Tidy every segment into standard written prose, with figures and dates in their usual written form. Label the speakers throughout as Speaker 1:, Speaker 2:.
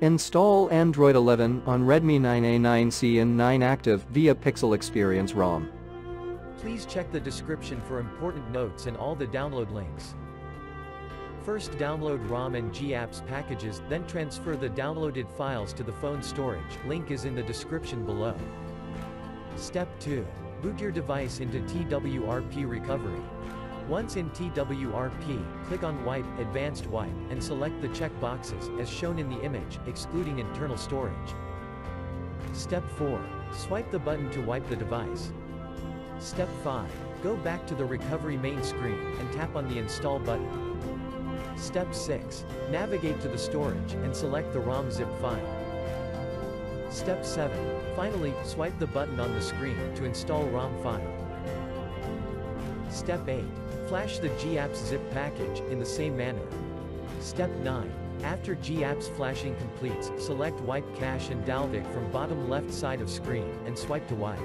Speaker 1: Install Android 11 on Redmi 9A, 9C and 9 Activ via Pixel Experience ROM.
Speaker 2: Please check the description for important notes and all the download links. First, download ROM and GApps packages, then transfer the downloaded files to the phone storage. Link is in the description below. Step 2. Boot your device into TWRP recovery. Once in TWRP, click on Wipe, Advanced Wipe, and select the check boxes, as shown in the image, excluding internal storage. Step 4. Swipe the button to wipe the device. Step 5. Go back to the recovery main screen, and tap on the Install button. Step 6. Navigate to the storage, and select the ROM zip file. Step 7. Finally, swipe the button on the screen to install ROM file. Step 8. Flash the GApps zip package, in the same manner. Step 9. After GApps flashing completes, select Wipe Cache and Dalvik from bottom left side of screen, and swipe to wipe.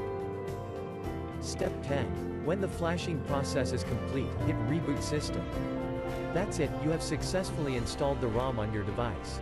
Speaker 2: Step 10. When the flashing process is complete, hit Reboot System. That's it, you have successfully installed the ROM on your device.